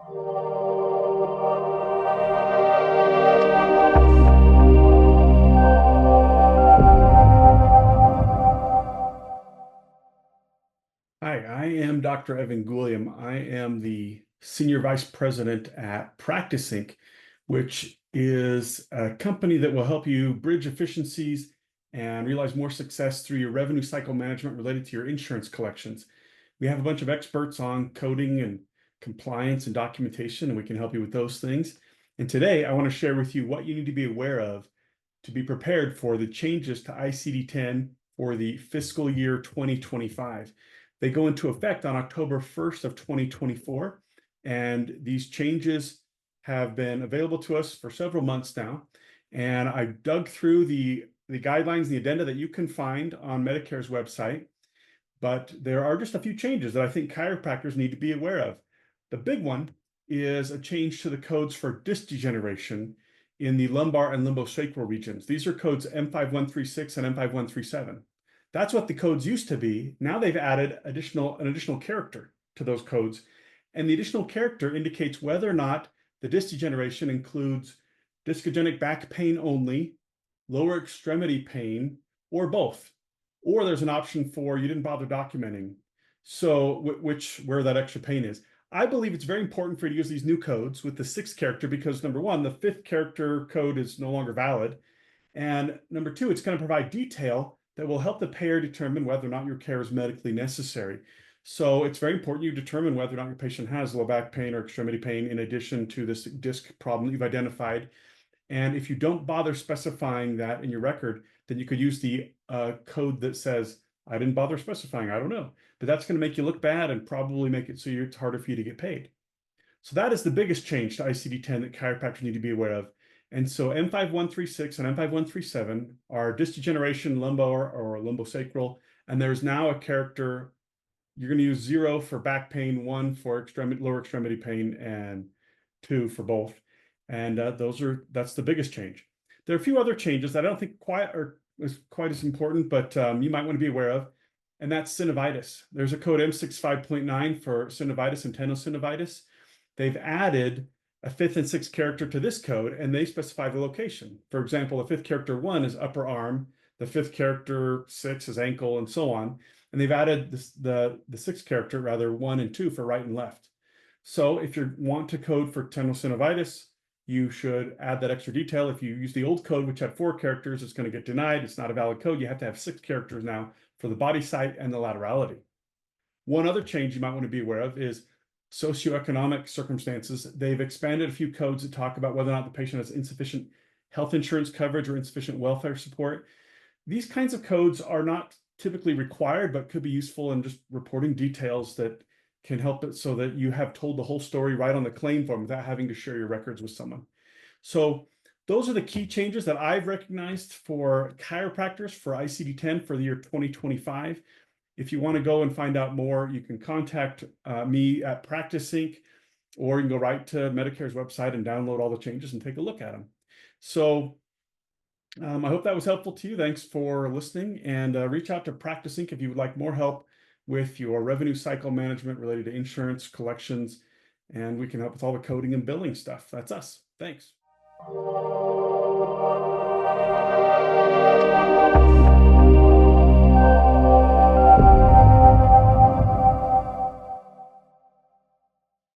Hi, I am Dr. Evan Gwilliam. I am the Senior Vice President at Practice Inc., which is a company that will help you bridge efficiencies and realize more success through your revenue cycle management related to your insurance collections. We have a bunch of experts on coding and compliance and documentation, and we can help you with those things. And today I want to share with you what you need to be aware of to be prepared for the changes to ICD10 for the fiscal year 2025. They go into effect on October 1st of 2024, and these changes have been available to us for several months now. And I dug through the guidelines, the addenda that you can find on Medicare's website, but there are just a few changes that I think chiropractors need to be aware of. The big one is a change to the codes for disc degeneration in the lumbar and lumbosacral regions. These are codes M5136 and M5137. That's what the codes used to be. Now they've added an additional character to those codes. And the additional character indicates whether or not the disc degeneration includes discogenic back pain only, lower extremity pain, or both. Or there's an option for you didn't bother documenting, so where that extra pain is. I believe it's very important for you to use these new codes with the 6th character because number one, the 5th character code is no longer valid. And number two, it's going to provide detail that will help the payer determine whether or not your care is medically necessary. So it's very important you determine whether or not your patient has low back pain or extremity pain in addition to this disc problem that you've identified. And if you don't bother specifying that in your record, then you could use the code that says, I didn't bother specifying, I don't know. But that's going to make you look bad and probably make it so it's harder for you to get paid. So that is the biggest change to ICD-10 that chiropractors need to be aware of. And so M5136 and M5137 are disc degeneration, lumbar or lumbosacral, and there's now a character. You're going to use 0 for back pain, 1 for lower extremity pain, and 2 for both. And that's the biggest change. There are a few other changes that I don't think are quite as important, but you might want to be aware of, and that's synovitis. There's a code M65.9 for synovitis and tenosynovitis. They've added a 5th and 6th character to this code, and they specify the location. For example, the 5th character 1 is upper arm, the 5th character 6 is ankle, and so on. And they've added the 6th character, rather 1 and 2 for right and left. So if you want to code for tenosynovitis, you should add that extra detail. If you use the old code, which had 4 characters, it's going to get denied. It's not a valid code. You have to have 6 characters now for the body site and the laterality. One other change you might want to be aware of is socioeconomic circumstances. They've expanded a few codes that talk about whether or not the patient has insufficient health insurance coverage or insufficient welfare support. These kinds of codes are not typically required, but could be useful in just reporting details that can help it so that you have told the whole story right on the claim form without having to share your records with someone. So those are the key changes that I've recognized for chiropractors for ICD-10 for the year 2025. If you want to go and find out more, you can contact me at Practice Inc., or you can go right to Medicare's website and download all the changes and take a look at them. So I hope that was helpful to you. Thanks for listening, and reach out to Practice Inc. if you would like more help with your revenue cycle management related to insurance collections, and we can help with all the coding and billing stuff. That's us. Thanks.